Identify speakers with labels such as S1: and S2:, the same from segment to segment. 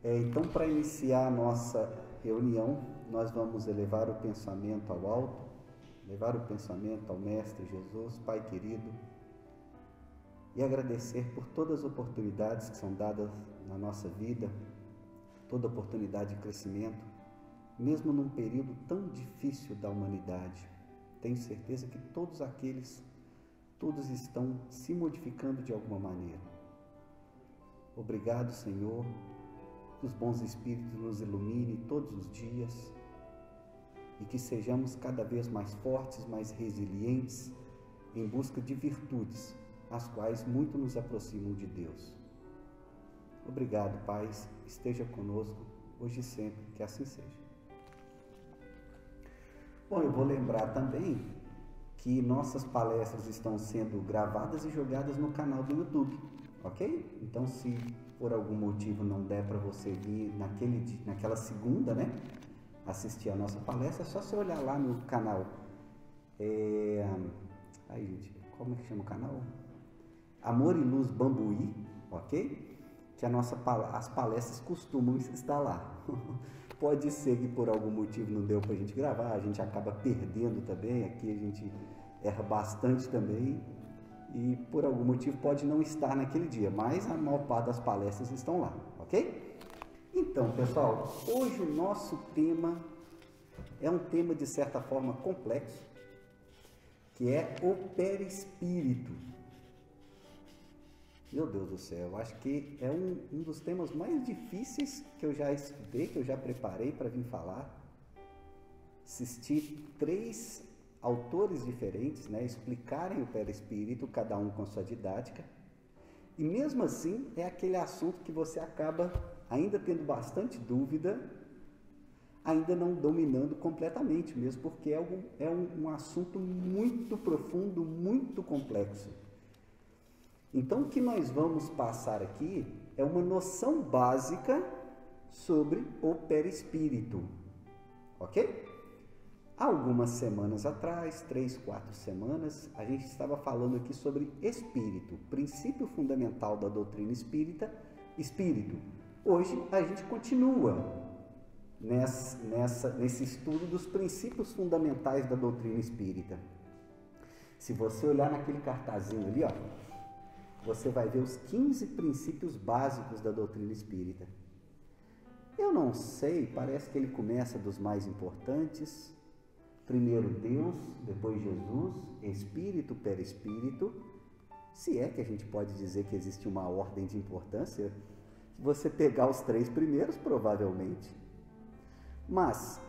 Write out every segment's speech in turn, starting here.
S1: Então, para iniciar a nossa reunião, nós vamos elevar o pensamento ao alto, levar o pensamento ao Mestre Jesus, Pai querido, e agradecer por todas as oportunidades que são dadas na nossa vida, toda oportunidade de crescimento, mesmo num período tão difícil da humanidade. Tenho certeza que todos estão se modificando de alguma maneira. Obrigado, Senhor, que os bons espíritos nos iluminem todos os dias e que sejamos cada vez mais fortes, mais resilientes em busca de virtudes, as quais muito nos aproximam de Deus. Obrigado, Pai, esteja conosco hoje e sempre, que assim seja. Bom, eu vou lembrar também que nossas palestras estão sendo gravadas e jogadas no canal do YouTube, ok? Então, se por algum motivo não der para você vir naquela segunda, né, assistir a nossa palestra, é só você olhar lá no canal. Aí, gente, como é que chama o canal? Amor e Luz Bambuí, ok? Que as palestras costumam estar lá. Pode ser que por algum motivo não deu para a gente gravar, a gente acaba perdendo também, aqui a gente erra bastante também, e por algum motivo pode não estar naquele dia, mas a maior parte das palestras estão lá, ok? Então, pessoal, hoje o nosso tema é um tema de certa forma complexo, que é o perispírito. Meu Deus do céu, eu acho que é um dos temas mais difíceis que eu já estudei, que eu já preparei para vir falar. Assisti 3 autores diferentes, né, explicarem o perispírito, cada um com sua didática. E mesmo assim, é aquele assunto que você acaba ainda tendo bastante dúvida, ainda não dominando completamente, mesmo porque é um assunto muito profundo, muito complexo. Então, o que nós vamos passar aqui é uma noção básica sobre o perispírito, ok? Há algumas semanas atrás, 3, 4 semanas, a gente estava falando aqui sobre espírito, princípio fundamental da doutrina espírita, espírito. Hoje a gente continua nesse estudo dos princípios fundamentais da doutrina espírita. Se você olhar naquele cartazinho ali, ó, você vai ver os 15 princípios básicos da doutrina espírita. Eu não sei, parece que ele começa dos mais importantes. Primeiro Deus, depois Jesus, espírito, perispírito. Se é que a gente pode dizer que existe uma ordem de importância, se você pegar os 3 primeiros, provavelmente. Mas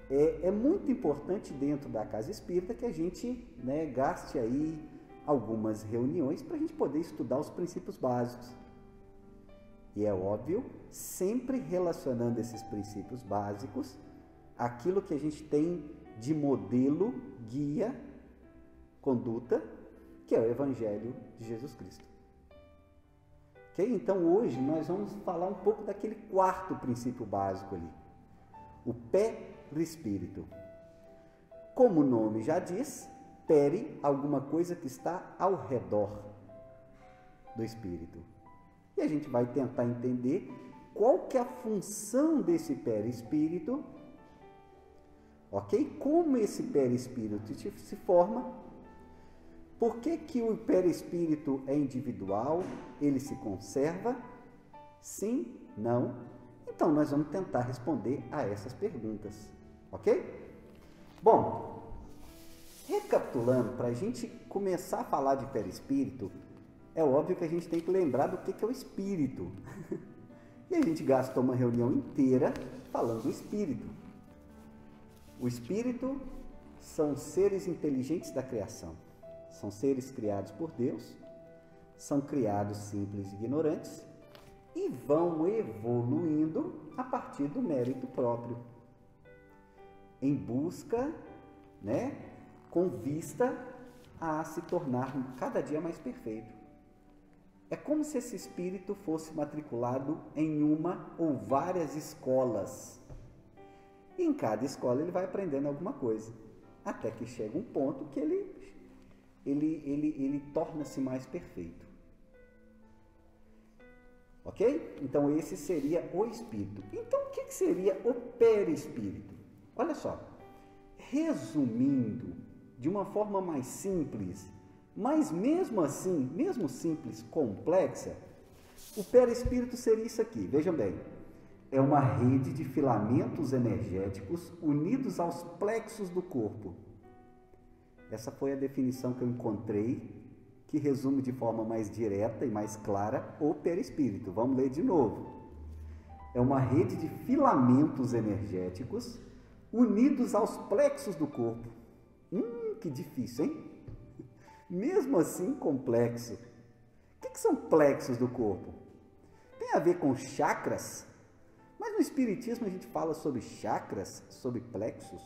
S1: é muito importante dentro da casa espírita que a gente, né, gaste aí algumas reuniões para a gente poder estudar os princípios básicos. E é óbvio, sempre relacionando esses princípios básicos àquilo que a gente tem de modelo, guia, conduta, que é o Evangelho de Jesus Cristo. Ok? Então hoje nós vamos falar um pouco daquele 4º princípio básico ali, o perispírito. Como o nome já diz, peri, alguma coisa que está ao redor do espírito. E a gente vai tentar entender qual que é a função desse perispírito, ok? Como esse perispírito se forma, por que o perispírito é individual, ele se conserva? Sim, não? Então nós vamos tentar responder a essas perguntas, ok? Bom, recapitulando, para a gente começar a falar de perispírito, é óbvio que a gente tem que lembrar do que é o espírito. E a gente gastou uma reunião inteira falando do espírito. O espírito são seres inteligentes da criação. São seres criados por Deus, são criados simples e ignorantes e vão evoluindo a partir do mérito próprio, em busca, né, com vista a se tornar cada dia mais perfeito. É como se esse espírito fosse matriculado em uma ou várias escolas. E em cada escola ele vai aprendendo alguma coisa, até que chega um ponto que ele torna-se mais perfeito. Ok? Então esse seria o espírito. Então o que seria o perispírito? Olha só, resumindo de uma forma mais simples, mas mesmo assim, mesmo simples, complexa, o perispírito seria isso aqui, vejam bem, é uma rede de filamentos energéticos unidos aos plexos do corpo. Essa foi a definição que eu encontrei, que resume de forma mais direta e mais clara o perispírito. Vamos ler de novo. É uma rede de filamentos energéticos unidos aos plexos do corpo. Que difícil, hein? Mesmo assim, complexo. O que são plexos do corpo? Tem a ver com chakras? Mas no Espiritismo a gente fala sobre chakras, sobre plexos.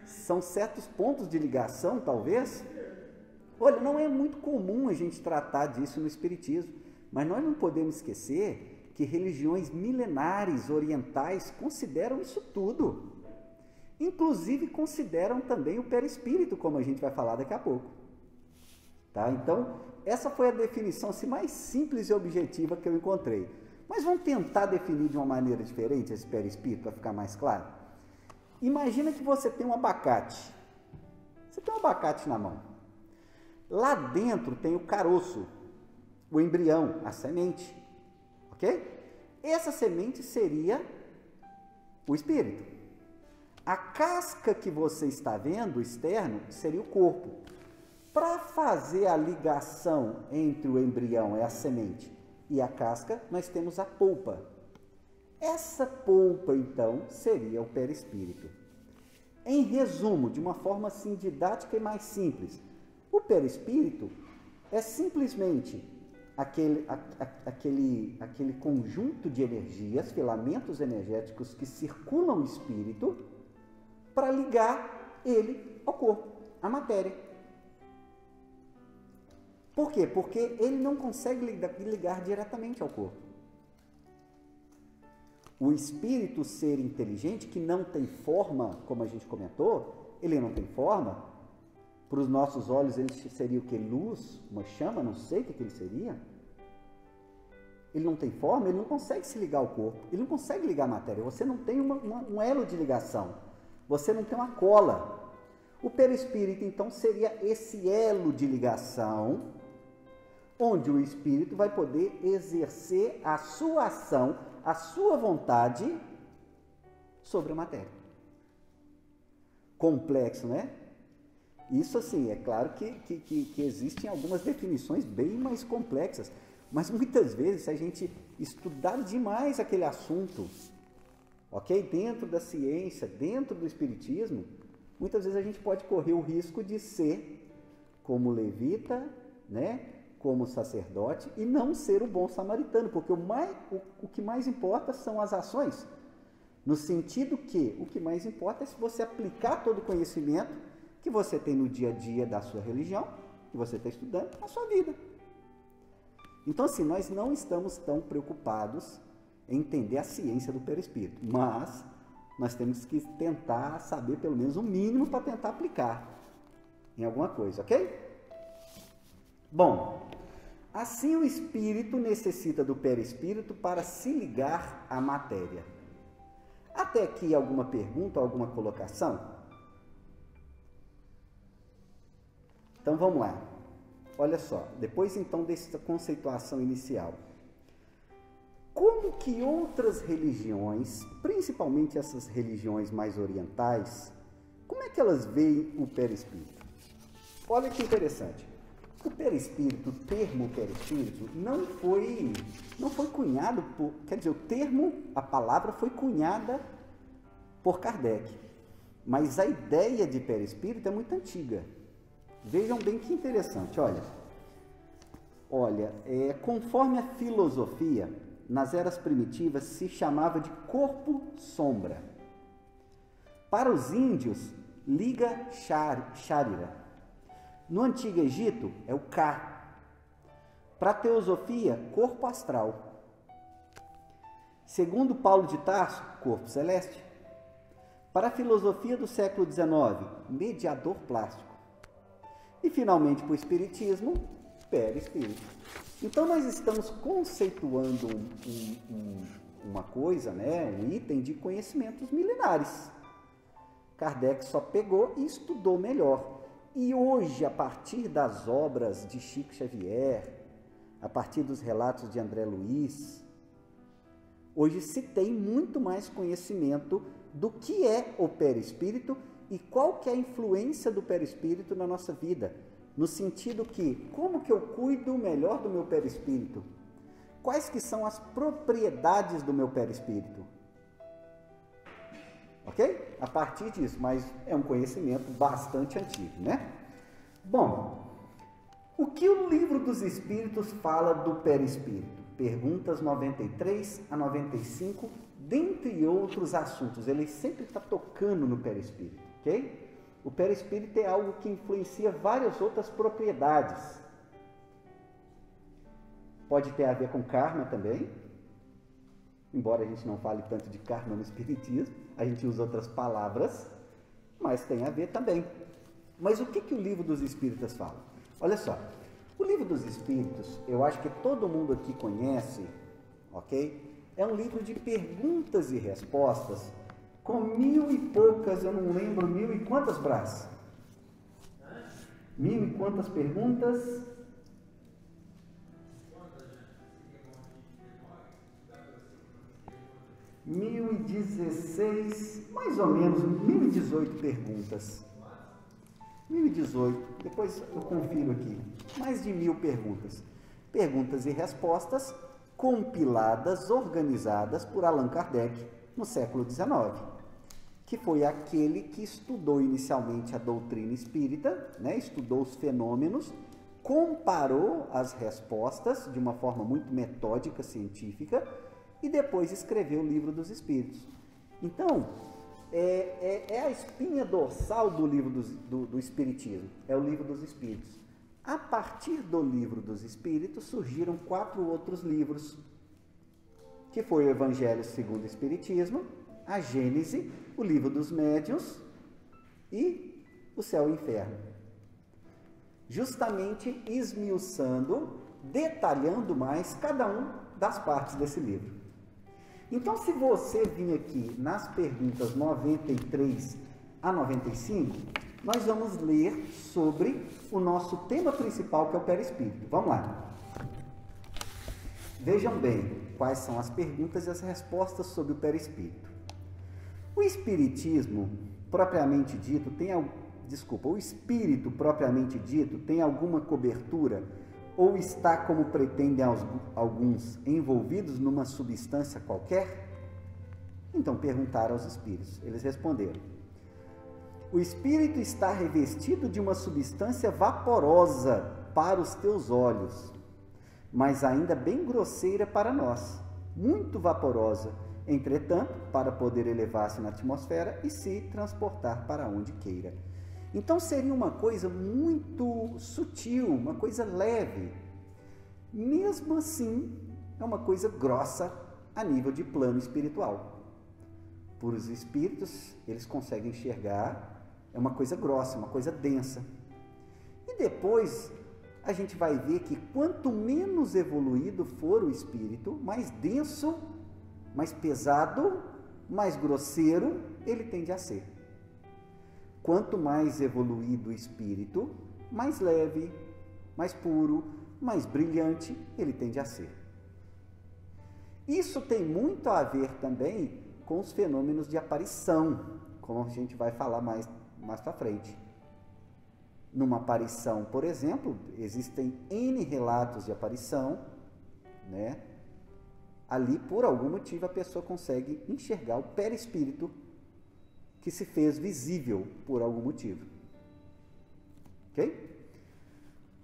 S1: São certos pontos de ligação, talvez? Olha, não é muito comum a gente tratar disso no Espiritismo, mas nós não podemos esquecer que religiões milenares orientais consideram isso tudo. Inclusive consideram também o perispírito, como a gente vai falar daqui a pouco. Tá? Então, essa foi a definição assim, mais simples e objetiva que eu encontrei. Mas vamos tentar definir de uma maneira diferente esse perispírito para ficar mais claro? Imagina que você tem um abacate. Você tem um abacate na mão. Lá dentro tem o caroço, o embrião, a semente. Ok? Essa semente seria o espírito. A casca que você está vendo, externo, seria o corpo. Para fazer a ligação entre o embrião, a semente, e a casca, nós temos a polpa. Essa polpa, então, seria o perispírito. Em resumo, de uma forma assim didática e mais simples, o perispírito é simplesmente aquele conjunto de energias, filamentos energéticos que circulam o espírito para ligar ele ao corpo, à matéria. Por quê? Porque ele não consegue ligar diretamente ao corpo. O espírito, ser inteligente, que não tem forma, como a gente comentou, ele não tem forma. Para os nossos olhos ele seria o que? Luz, uma chama, não sei o que ele seria. Ele não tem forma, ele não consegue se ligar ao corpo, ele não consegue ligar a matéria. Você não tem um elo de ligação, você não tem uma cola. O perispírito, então, seria esse elo de ligação, onde o espírito vai poder exercer a sua ação, a sua vontade sobre a matéria. Complexo, né? Isso, assim, é claro que existem algumas definições bem mais complexas, mas muitas vezes, se a gente estudar demais aquele assunto, ok? Dentro da ciência, dentro do espiritismo, muitas vezes a gente pode correr o risco de ser como levita, né? Como sacerdote, e não ser o bom samaritano, porque o que mais importa são as ações, no sentido que o que mais importa é se você aplicar todo o conhecimento que você tem no dia a dia da sua religião, que você está estudando, na sua vida. Então, assim, nós não estamos tão preocupados em entender a ciência do perispírito, mas nós temos que tentar saber pelo menos o mínimo para tentar aplicar em alguma coisa, ok? Bom, assim o espírito necessita do perispírito para se ligar à matéria. Até aqui alguma pergunta, alguma colocação? Então vamos lá. Olha só, depois então dessa conceituação inicial. Como que outras religiões, principalmente essas religiões mais orientais, como é que elas veem o perispírito? Olha que interessante. O perispírito, o termo perispírito, não foi cunhado por... Quer dizer, o termo, a palavra foi cunhada por Kardec. Mas a ideia de perispírito é muito antiga. Vejam bem que interessante, olha, conforme a filosofia, nas eras primitivas se chamava de corpo-sombra. Para os índios, liga Sharira. No Antigo Egito, é o Ka. Para a teosofia, corpo astral. Segundo Paulo de Tarso, corpo celeste. Para a filosofia do século XIX, mediador plástico. E finalmente para o espiritismo, perispírito. Então nós estamos conceituando uma coisa, né, um item de conhecimentos milenares. Kardec só pegou e estudou melhor. E hoje, a partir das obras de Chico Xavier, a partir dos relatos de André Luiz, hoje se tem muito mais conhecimento do que é o perispírito e qual que é a influência do perispírito na nossa vida. No sentido que, como que eu cuido melhor do meu perispírito? Quais que são as propriedades do meu perispírito? Ok? A partir disso, mas é um conhecimento bastante antigo, né? Bom, o que o Livro dos Espíritos fala do perispírito? Perguntas 93 a 95, dentre outros assuntos. Ele sempre está tocando no perispírito, ok? O perispírito é algo que influencia várias outras propriedades. Pode ter a ver com karma também, embora a gente não fale tanto de karma no espiritismo, a gente usa outras palavras, mas tem a ver também. Mas o que o Livro dos Espíritos fala? Olha só, o Livro dos Espíritos, eu acho que todo mundo aqui conhece, ok? É um livro de perguntas e respostas, com 1000 e poucas, eu não lembro, 1000 e quantas, Brás? 1000 e quantas perguntas? 1016, mais ou menos, 1018 perguntas. 1018, depois eu confiro aqui. Mais de 1000 perguntas. Perguntas e respostas compiladas, organizadas por Allan Kardec no século XIX, que foi aquele que estudou inicialmente a doutrina espírita, né? Estudou os fenômenos, comparou as respostas de uma forma muito metódica, científica, e depois escreveu o Livro dos Espíritos. Então, é a espinha dorsal do livro do Espiritismo, é o Livro dos Espíritos. A partir do Livro dos Espíritos surgiram 4 outros livros, que foi o Evangelho segundo o Espiritismo, a Gênese, o Livro dos Médiuns e o Céu e o Inferno. Justamente esmiuçando, detalhando mais cada um das partes desse livro. Então, se você vir aqui nas perguntas 93 a 95, nós vamos ler sobre o nosso tema principal, que é o perispírito. Vamos lá. Vejam bem quais são as perguntas e as respostas sobre o perispírito. O espiritismo propriamente dito o espírito propriamente dito tem alguma cobertura ou está, como pretendem alguns, envolvidos numa substância qualquer? Então perguntaram aos espíritos. Eles responderam: o espírito está revestido de uma substância vaporosa para os teus olhos, mas ainda bem grosseira para nós, muito vaporosa, entretanto, para poder elevar-se na atmosfera e se transportar para onde queira. Então seria uma coisa muito sutil, uma coisa leve. Mesmo assim, é uma coisa grossa a nível de plano espiritual. Por os espíritos, eles conseguem enxergar, é uma coisa grossa, uma coisa densa. E depois, a gente vai ver que quanto menos evoluído for o espírito, mais denso, mais pesado, mais grosseiro ele tende a ser. Quanto mais evoluído o espírito, mais leve, mais puro, mais brilhante ele tende a ser. Isso tem muito a ver também com os fenômenos de aparição, como a gente vai falar mais para frente. Numa aparição, por exemplo, existem N relatos de aparição, né? Ali, por algum motivo, a pessoa consegue enxergar o perispírito que se fez visível por algum motivo. Ok?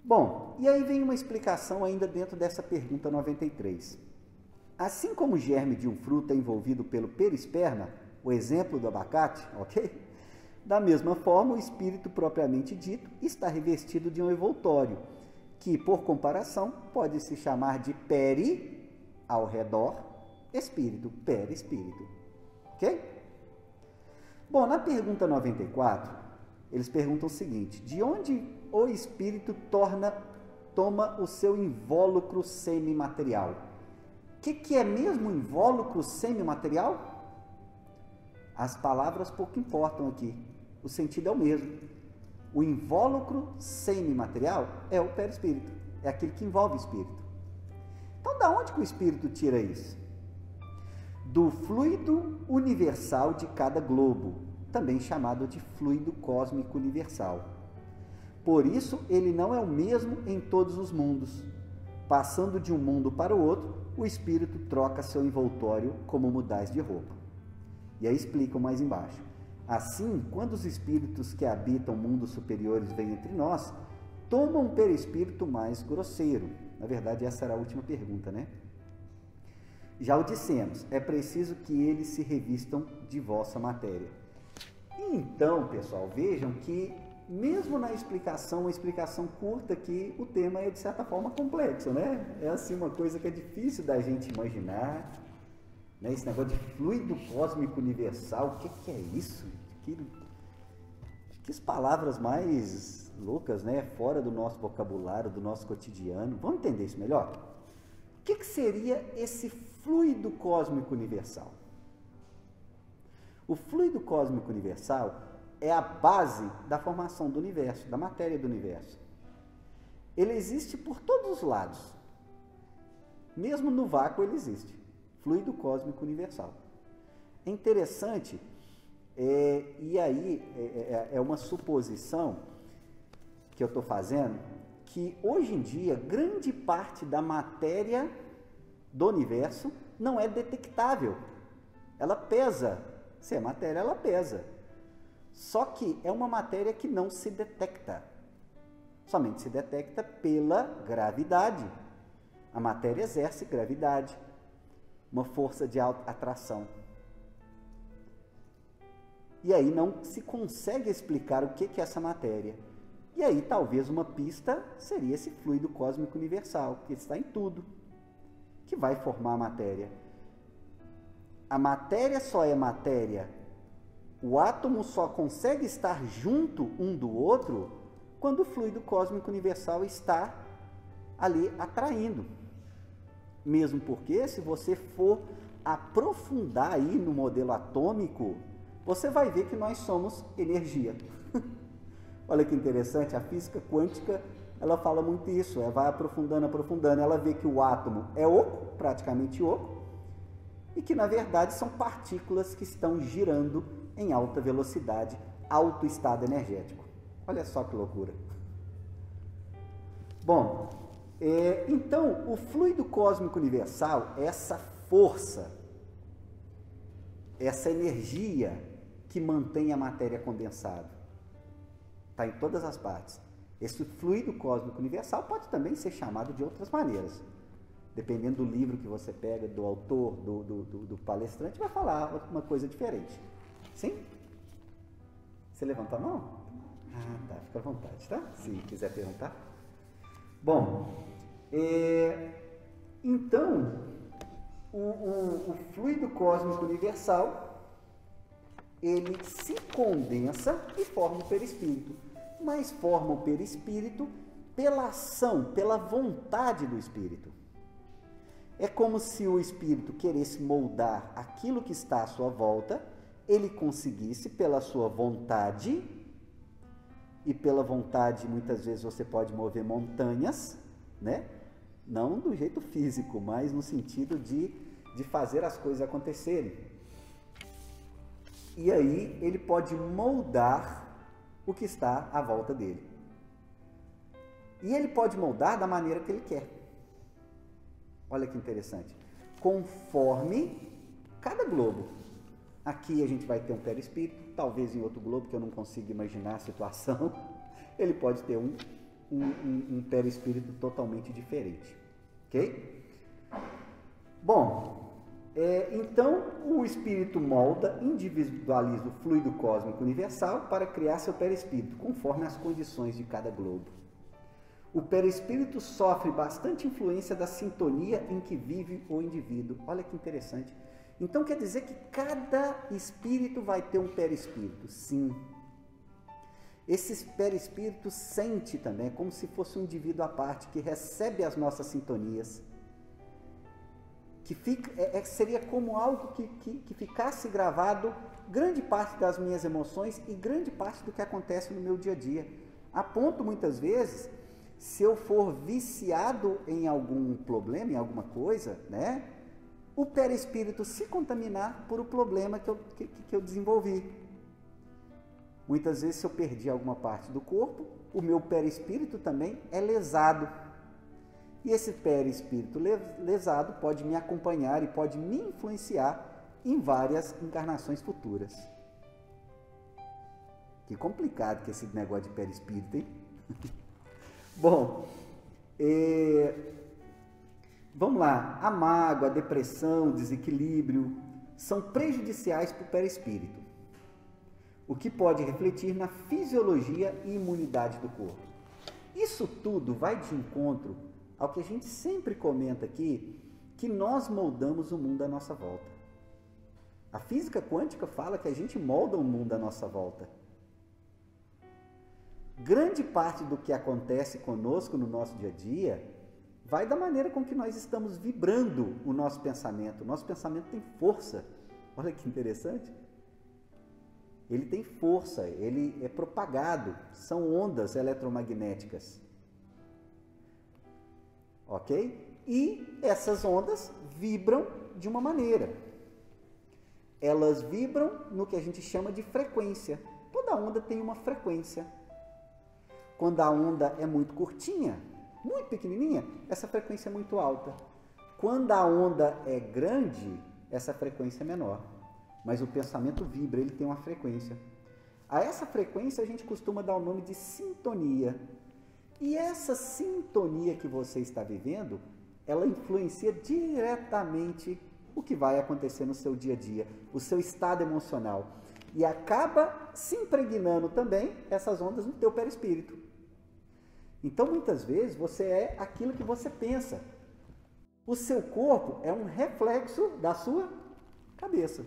S1: Bom, e aí vem uma explicação ainda dentro dessa pergunta 93. Assim como o germe de um fruto é envolvido pelo perisperma, o exemplo do abacate, ok? Da mesma forma, o espírito propriamente dito está revestido de um envoltório, que, por comparação, pode se chamar de peri, ao redor, espírito, perispírito. Ok? Bom, na pergunta 94, Eles perguntam o seguinte: de onde o espírito toma o seu invólucro semimaterial? O que é mesmo invólucro semimaterial? As palavras pouco importam aqui, o sentido é o mesmo. O invólucro semimaterial é o perispírito, é aquele que envolve o espírito. Então, da onde que o espírito tira isso? Do fluido universal de cada globo, também chamado de fluido cósmico universal. Por isso, ele não é o mesmo em todos os mundos. Passando de um mundo para o outro, o espírito troca seu envoltório como mudais de roupa. E aí explicam mais embaixo. Assim, quando os espíritos que habitam mundos superiores vêm entre nós, tomam um perispírito mais grosseiro. Na verdade, essa era a última pergunta, né? Já o dissemos, é preciso que eles se revistam de vossa matéria. Então, pessoal, vejam que mesmo na explicação, uma explicação curta, que o tema é de certa forma complexo, né? É assim uma coisa que é difícil da gente imaginar, né? Esse negócio de fluido cósmico universal, o que é isso? Que palavras mais loucas, né? Fora do nosso vocabulário, do nosso cotidiano. Vamos entender isso melhor? O que seria esse fluido cósmico universal? O fluido cósmico universal é a base da formação do universo, da matéria do universo. Ele existe por todos os lados. Mesmo no vácuo ele existe. Fluido cósmico universal. É interessante, e aí é uma suposição que eu estou fazendo, que hoje em dia grande parte da matéria do universo não é detectável. Ela pesa. Se é matéria, ela pesa. Só que é uma matéria que não se detecta. Somente se detecta pela gravidade. A matéria exerce gravidade, uma força de atração. E aí não se consegue explicar o que é essa matéria. E aí talvez uma pista seria esse fluido cósmico universal, que está em tudo, que vai formar a matéria. A matéria só é matéria, o átomo só consegue estar junto um do outro quando o fluido cósmico universal está ali atraindo. Mesmo porque, se você for aprofundar aí no modelo atômico, você vai ver que nós somos energia. Olha que interessante, a física quântica, ela fala muito isso, vai aprofundando, ela vê que o átomo é oco, praticamente oco, e que na verdade são partículas que estão girando em alta velocidade, alto estado energético. Olha só que loucura. Bom, então o fluido cósmico universal, essa força, essa energia que mantém a matéria condensada, está em todas as partes. Esse fluido cósmico universal pode também ser chamado de outras maneiras. Dependendo do livro que você pega, do autor, do palestrante, vai falar uma coisa diferente. Sim? Você levanta a mão? Ah, tá. Fica à vontade, tá? Se quiser perguntar. Bom, então, o fluido cósmico universal, ele se condensa e forma o perispírito. Mas forma o perispírito pela ação, pela vontade do espírito. É como se o espírito queresse moldar aquilo que está à sua volta, ele conseguisse pela sua vontade, e pela vontade muitas vezes você pode mover montanhas, né? Não do jeito físico, mas no sentido de fazer as coisas acontecerem. E aí ele pode moldar o que está à volta dele. E ele pode moldar da maneira que ele quer. Olha que interessante. Conforme cada globo. Aqui a gente vai ter um perispírito, talvez em outro globo que eu não consigo imaginar a situação, ele pode ter um perispírito totalmente diferente. Ok? Bom, então o espírito molda, individualiza o fluido cósmico universal para criar seu perispírito, conforme as condições de cada globo. O perispírito sofre bastante influência da sintonia em que vive o indivíduo. Olha que interessante. Então quer dizer que cada espírito vai ter um perispírito? Sim. Esse perispírito sente também, como se fosse um indivíduo à parte, que recebe as nossas sintonias, que seria como algo que ficasse gravado grande parte das minhas emoções e grande parte do que acontece no meu dia a dia. A ponto, muitas vezes, se eu for viciado em algum problema, em alguma coisa, né, o perispírito se contaminar por o problema que eu desenvolvi. Muitas vezes, se eu perdi alguma parte do corpo, o meu perispírito também é lesado. E esse perispírito lesado pode me acompanhar e pode me influenciar em várias encarnações futuras. Que complicado que esse negócio de perispírito, hein? Bom, vamos lá. A mágoa, a depressão, o desequilíbrio são prejudiciais para o perispírito, o que pode refletir na fisiologia e imunidade do corpo. Isso tudo vai de encontro ao que a gente sempre comenta aqui, que nós moldamos o mundo à nossa volta. A física quântica fala que a gente molda o mundo à nossa volta. Grande parte do que acontece conosco no nosso dia a dia vai da maneira com que nós estamos vibrando o nosso pensamento. O nosso pensamento tem força. Olha que interessante. Ele tem força, ele é propagado, são ondas eletromagnéticas. Ok? E essas ondas vibram de uma maneira. Elas vibram no que a gente chama de frequência. Toda onda tem uma frequência. Quando a onda é muito curtinha, muito pequenininha, essa frequência é muito alta. Quando a onda é grande, essa frequência é menor. Mas o pensamento vibra, ele tem uma frequência. A essa frequência a gente costuma dar o nome de sintonia. E essa sintonia que você está vivendo, ela influencia diretamente o que vai acontecer no seu dia a dia, o seu estado emocional. E acaba se impregnando também essas ondas no teu perispírito. Então, muitas vezes, você é aquilo que você pensa. O seu corpo é um reflexo da sua cabeça.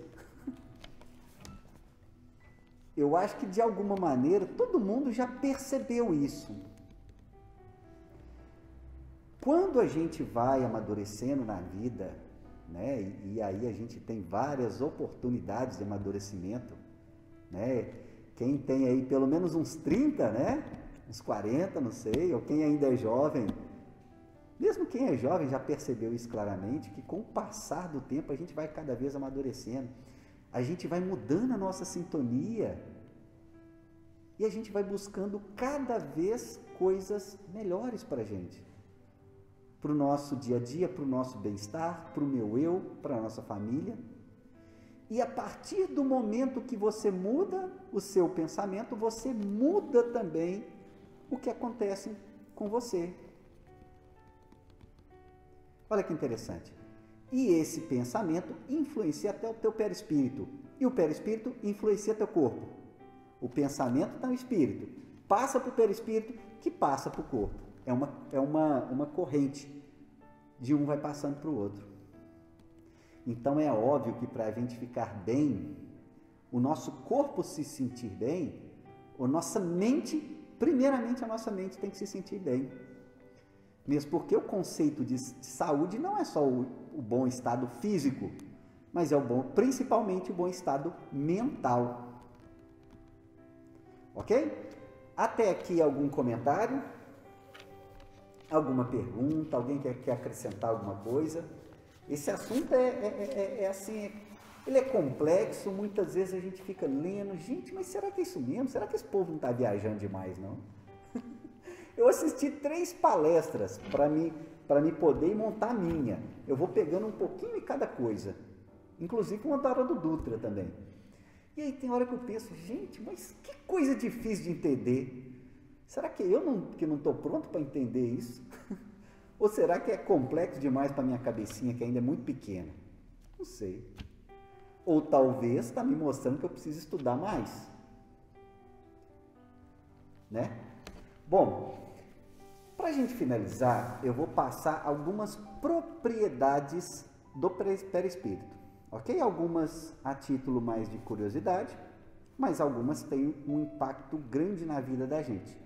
S1: Eu acho que, de alguma maneira, todo mundo já percebeu isso. Quando a gente vai amadurecendo na vida, né, e aí a gente tem várias oportunidades de amadurecimento, né? Quem tem aí pelo menos uns 30, né? Uns 40, não sei, ou quem ainda é jovem, mesmo quem é jovem já percebeu isso claramente, que com o passar do tempo a gente vai cada vez amadurecendo, a gente vai mudando a nossa sintonia e a gente vai buscando cada vez coisas melhores para a gente, para o nosso dia a dia, para o nosso bem-estar, para o meu eu, para a nossa família. E a partir do momento que você muda o seu pensamento, você muda também o que acontece com você. Olha que interessante. E esse pensamento influencia até o teu perispírito. E o perispírito influencia teu corpo. O pensamento está no espírito. Passa para o perispírito, que passa para o corpo. É uma corrente. De um vai passando para o outro. Então é óbvio que para a gente ficar bem, o nosso corpo se sentir bem, a nossa mente, primeiramente a nossa mente tem que se sentir bem. Mesmo porque o conceito de saúde não é só o bom estado físico, mas é principalmente o bom estado mental. Ok? Até aqui algum comentário? Alguma pergunta? Alguém quer acrescentar alguma coisa? Esse assunto é assim, ele é complexo, muitas vezes a gente fica lendo, gente, mas será que é isso mesmo? Será que esse povo não está viajando demais, não? Eu assisti 3 palestras para me poder montar a minha. Eu vou pegando um pouquinho de cada coisa, inclusive uma da hora do Dutra também. E aí tem hora que eu penso, gente, mas que coisa difícil de entender. Será que eu não estou pronto para entender isso? Ou será que é complexo demais para minha cabecinha, que ainda é muito pequena? Não sei. Ou talvez está me mostrando que eu preciso estudar mais. Né? Bom, para a gente finalizar, eu vou passar algumas propriedades do perispírito. Ok? Algumas a título mais de curiosidade, mas algumas têm um impacto grande na vida da gente,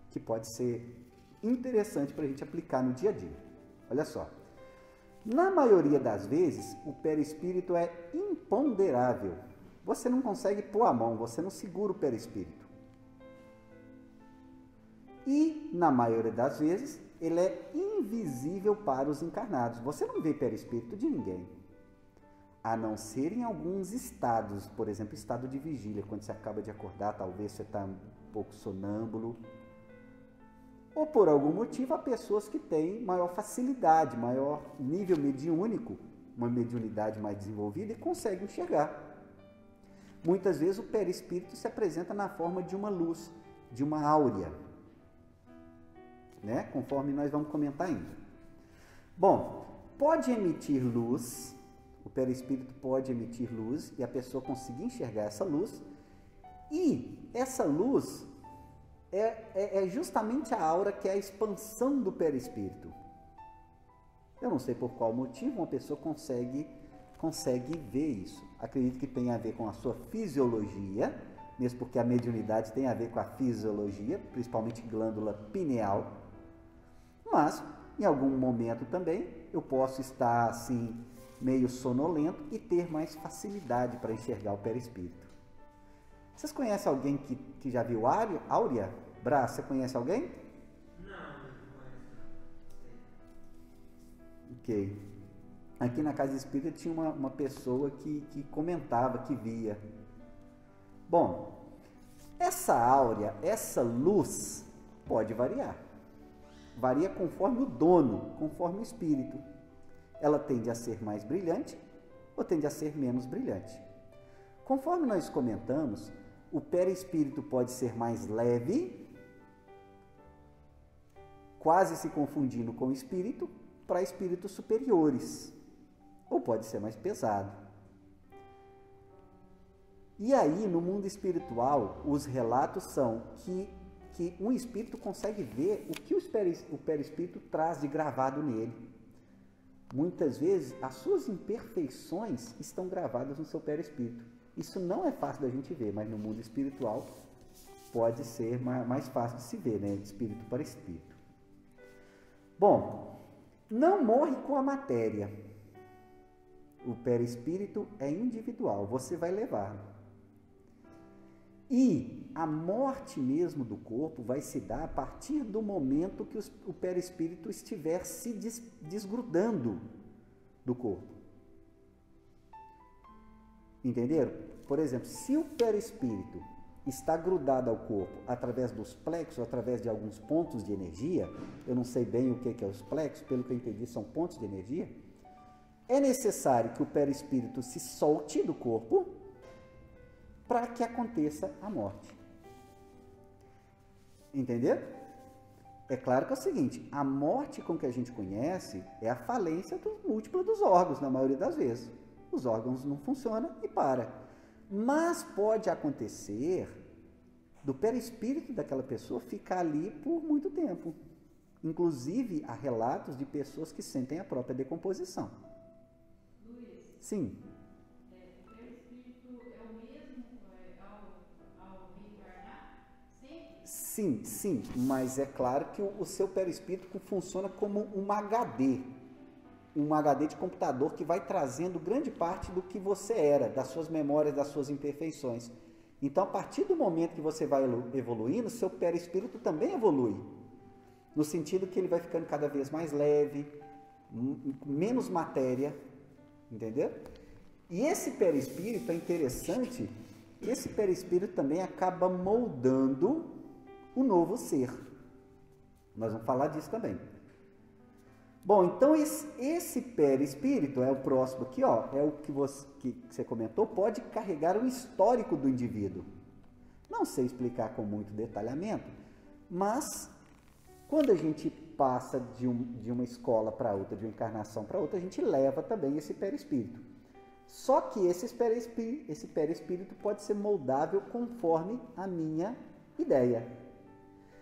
S1: que pode ser interessante para a gente aplicar no dia a dia. Olha só, na maioria das vezes, o perispírito é imponderável. Você não consegue pôr a mão, você não segura o perispírito. E, na maioria das vezes, ele é invisível para os encarnados. Você não vê perispírito de ninguém. A não ser em alguns estados, por exemplo, estado de vigília, quando você acaba de acordar, talvez você está um pouco sonâmbulo. Ou por algum motivo, há pessoas que têm maior facilidade, maior nível mediúnico, uma mediunidade mais desenvolvida e conseguem enxergar. Muitas vezes o perispírito se apresenta na forma de uma luz, de uma áurea, né? Conforme nós vamos comentar ainda. Bom, pode emitir luz, o perispírito pode emitir luz e a pessoa conseguir enxergar essa luz, e essa luz é justamente a aura que é a expansão do perispírito. Eu não sei por qual motivo uma pessoa consegue ver isso. Acredito que tem a ver com a sua fisiologia, mesmo porque a mediunidade tem a ver com a fisiologia, principalmente glândula pineal. Mas, em algum momento também, eu posso estar assim, meio sonolento e ter mais facilidade para enxergar o perispírito. Vocês conhecem alguém que já viu áurea? Brás, você conhece alguém?
S2: Não conheço.
S1: Ok. Aqui na casa espírita tinha uma pessoa que comentava, que via. Bom, essa áurea, essa luz, pode variar. Varia conforme o dono, conforme o espírito. Ela tende a ser mais brilhante ou tende a ser menos brilhante. Conforme nós comentamos, o perispírito pode ser mais leve, quase se confundindo com o espírito, para espíritos superiores, ou pode ser mais pesado. E aí, no mundo espiritual, os relatos são que um espírito consegue ver o que o perispírito traz de gravado nele. Muitas vezes, as suas imperfeições estão gravadas no seu perispírito. Isso não é fácil da gente ver, mas no mundo espiritual pode ser mais fácil de se ver, né? De espírito para espírito. Bom, não morre com a matéria. O perispírito é individual, você vai levar. E a morte mesmo do corpo vai se dar a partir do momento que o perispírito estiver se desgrudando do corpo. Entenderam? Por exemplo, se o perispírito está grudado ao corpo através dos plexos, através de alguns pontos de energia, eu não sei bem o que é os plexos, pelo que eu entendi são pontos de energia, é necessário que o perispírito se solte do corpo para que aconteça a morte. Entenderam? É claro que é o seguinte, a morte com que a gente conhece é a falência múltipla dos órgãos, na maioria das vezes. Os órgãos não funcionam e para. Mas pode acontecer do perispírito daquela pessoa ficar ali por muito tempo. Inclusive, há relatos de pessoas que sentem a própria decomposição.
S3: Luiz,
S1: Sim.
S3: o perispírito é o mesmo ao reencarnar? Sempre?
S1: Sim, mas é claro que o seu perispírito funciona como um HD de computador que vai trazendo grande parte do que você era, das suas memórias, das suas imperfeições. Então, a partir do momento que você vai evoluindo, seu perispírito também evolui, no sentido que ele vai ficando cada vez mais leve, menos matéria, entendeu? E esse perispírito é interessante, esse perispírito também acaba moldando o novo ser. Nós vamos falar disso também. Bom, então esse perispírito, é o próximo aqui, ó, é o que você comentou, pode carregar o histórico do indivíduo. Não sei explicar com muito detalhamento, mas quando a gente passa de uma escola para outra, de uma encarnação para outra, a gente leva também esse perispírito. Só que esse perispírito pode ser moldável conforme a minha ideia.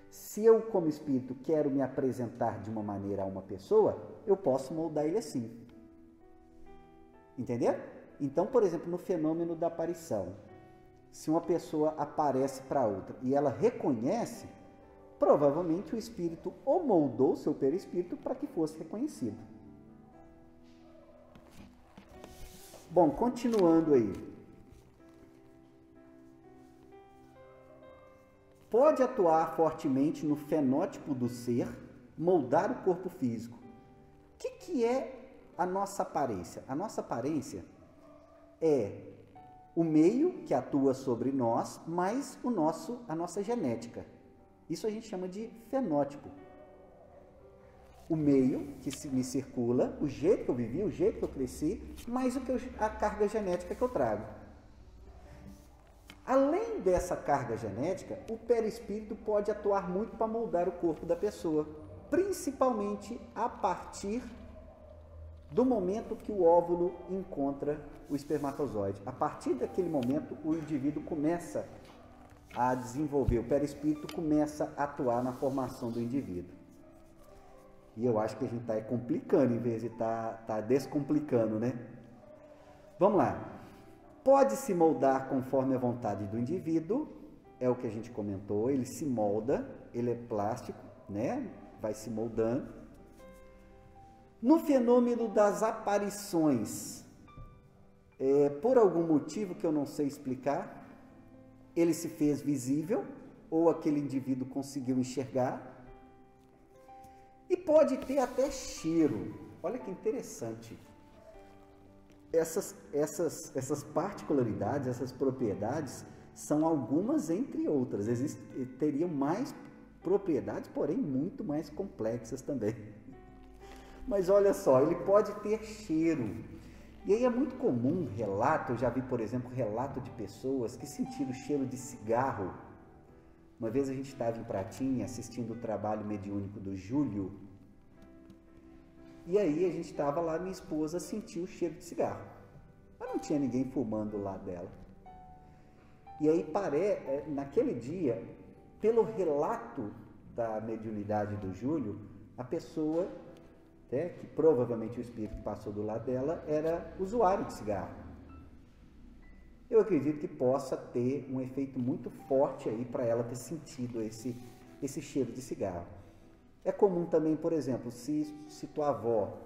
S1: Se eu, como espírito, quero me apresentar de uma maneira a uma pessoa, eu posso moldar ele assim. Entendeu? Então, por exemplo, no fenômeno da aparição, se uma pessoa aparece para outra e ela reconhece, provavelmente o espírito ou moldou seu perispírito para que fosse reconhecido. Bom, continuando aí. Pode atuar fortemente no fenótipo do ser, moldar o corpo físico. O que é a nossa aparência? A nossa aparência é o meio que atua sobre nós, mais a nossa genética. Isso a gente chama de fenótipo. O meio que me circula, o jeito que eu vivi, o jeito que eu cresci, mais a carga genética que eu trago. Além dessa carga genética, o perispírito pode atuar muito para moldar o corpo da pessoa, principalmente a partir do momento que o óvulo encontra o espermatozoide. A partir daquele momento, o indivíduo começa a desenvolver, o perispírito começa a atuar na formação do indivíduo. E eu acho que a gente está complicando em vez de tá descomplicando, né? Vamos lá. Pode se moldar conforme a vontade do indivíduo, é o que a gente comentou, ele se molda, ele é plástico, né? Vai se moldando. No fenômeno das aparições, por algum motivo que eu não sei explicar, ele se fez visível, ou aquele indivíduo conseguiu enxergar, e pode ter até cheiro. Olha que interessante. Essas particularidades, essas propriedades, são algumas entre outras. Teriam mais propriedades, porém muito mais complexas também. Mas olha só, ele pode ter cheiro. E aí é muito comum relato, eu já vi, por exemplo, relato de pessoas que sentiram o cheiro de cigarro. Uma vez a gente estava em Pratinha assistindo o trabalho mediúnico do Júlio, e aí a gente estava lá, minha esposa sentiu o cheiro de cigarro. Mas não tinha ninguém fumando do lado dela. E aí, naquele dia, pelo relato da mediunidade do Júlio, a pessoa, que provavelmente o espírito que passou do lado dela, era usuário de cigarro. Eu acredito que possa ter um efeito muito forte aí para ela ter sentido esse cheiro de cigarro. É comum também, por exemplo, se tua avó,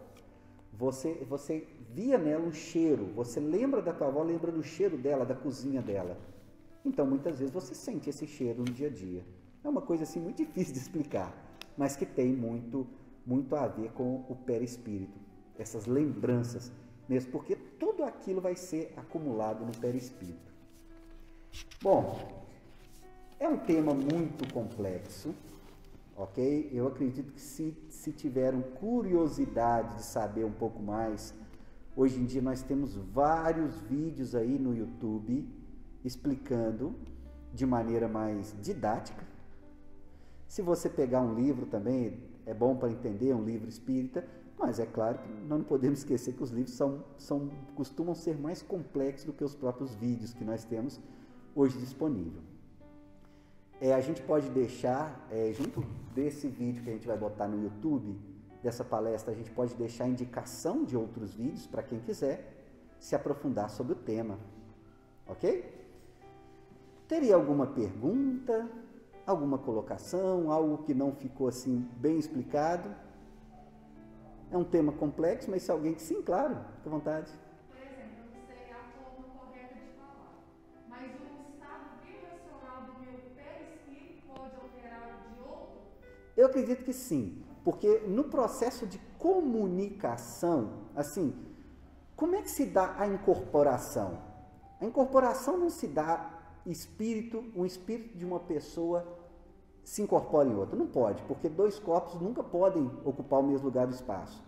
S1: você via nela um cheiro, você lembra da tua avó, lembra do cheiro dela, da cozinha dela. Então, muitas vezes você sente esse cheiro no dia a dia. É uma coisa assim muito difícil de explicar, mas que tem muito a ver com o perispírito, essas lembranças, mesmo porque tudo aquilo vai ser acumulado no perispírito. Bom, é um tema muito complexo, ok? Eu acredito que se tiveram curiosidade de saber um pouco mais, hoje em dia nós temos vários vídeos aí no YouTube explicando de maneira mais didática. Se você pegar um livro também, é bom para entender, um livro espírita, mas é claro que nós não podemos esquecer que os livros costumam ser mais complexos do que os próprios vídeos que nós temos hoje disponível. A gente pode deixar, junto desse vídeo que a gente vai botar no YouTube, dessa palestra, a gente pode deixar indicação de outros vídeos para quem quiser se aprofundar sobre o tema, ok? Teria alguma pergunta, alguma colocação, algo que não ficou assim bem explicado? É um tema complexo, mas se alguém... Sim, claro, fica à vontade.
S3: Por exemplo, eu não sei a forma correta de falar, mas o estado vibracional do meu perispírito pode alterar o de outro?
S1: Eu acredito que sim, porque no processo de comunicação, assim, como é que se dá a incorporação? A incorporação não se dá um espírito de uma pessoa se incorpora em outra. Não pode, porque dois corpos nunca podem ocupar o mesmo lugar do espaço.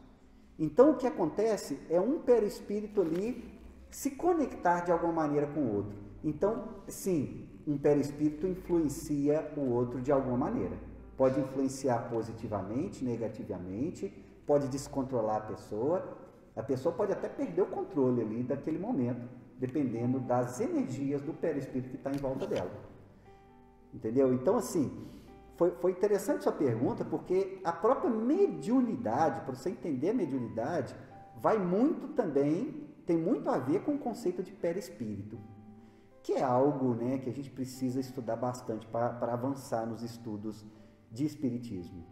S1: Então, o que acontece é um perispírito ali se conectar de alguma maneira com o outro. Então, sim, um perispírito influencia o outro de alguma maneira. Pode influenciar positivamente, negativamente, pode descontrolar a pessoa pode até perder o controle ali daquele momento, dependendo das energias do perispírito que está em volta dela. Entendeu? Então, assim, foi interessante sua pergunta, porque a própria mediunidade, para você entender a mediunidade, tem muito a ver com o conceito de perispírito. que é algo, né, que a gente precisa estudar bastante para avançar nos estudos de espiritismo.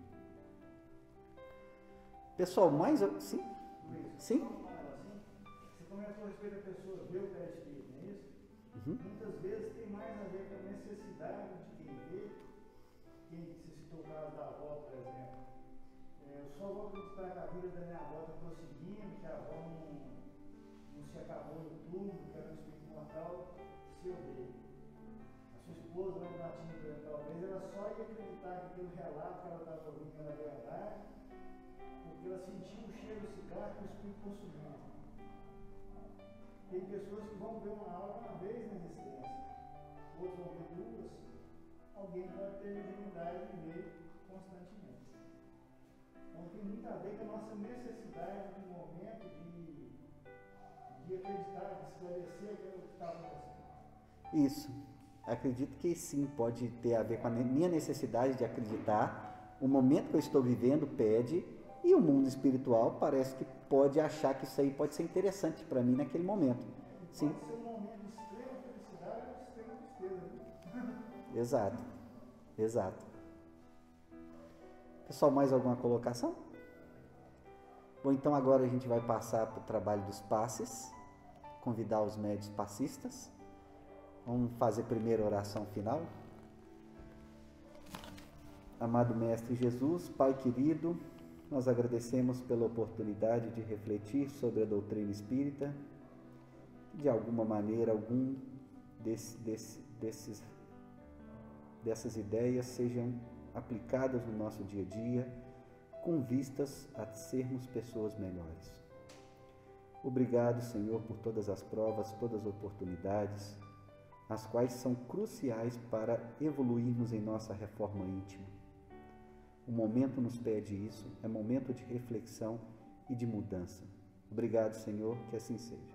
S1: Pessoal, mais... Sim? Sim?
S4: Você comentou a respeito da pessoa ver o perispírito, não é isso?
S1: Uhum.
S4: Muitas vezes tem mais a ver com a necessidade de quem vê, quem se citou o caso da avó, por exemplo. Eu só vou acreditar que a vida da minha avó está prosseguindo, que a avó não se acabou no túmulo, que era um espírito mortal, se eu ver. A sua esposa, lá no Latim, talvez, ela só ia acreditar que aquele relato que ela estava ouvindo era verdade, porque ela sentiu o cheiro do cigarro que o espírito consumiu. Tem pessoas que vão ver uma aula uma vez na existência, outros vão ver duas. Alguém pode ter mediunidade de ver constantemente. Então tem muito a ver com a nossa necessidade no momento de acreditar, de esclarecer aquilo que está acontecendo.
S1: Isso. Acredito que sim, pode ter a ver com a minha necessidade de acreditar. O momento que eu estou vivendo pede, e o mundo espiritual parece que pode achar que isso aí pode ser interessante para mim naquele momento. Sim.
S4: Pode ser um momento de extrema felicidade ou de extrema tristeza, né?
S1: Exato. Exato. Pessoal, mais alguma colocação? Bom, então agora a gente vai passar para o trabalho dos passes, convidar os médios passistas. Vamos fazer primeiro a oração final. Amado Mestre Jesus, Pai querido, nós agradecemos pela oportunidade de refletir sobre a doutrina espírita. De alguma maneira, algum dessas ideias sejam aplicadas no nosso dia a dia, com vistas a sermos pessoas melhores. Obrigado, Senhor, por todas as provas, todas as oportunidades, as quais são cruciais para evoluirmos em nossa reforma íntima. O momento nos pede isso, é momento de reflexão e de mudança. Obrigado, Senhor, que assim seja.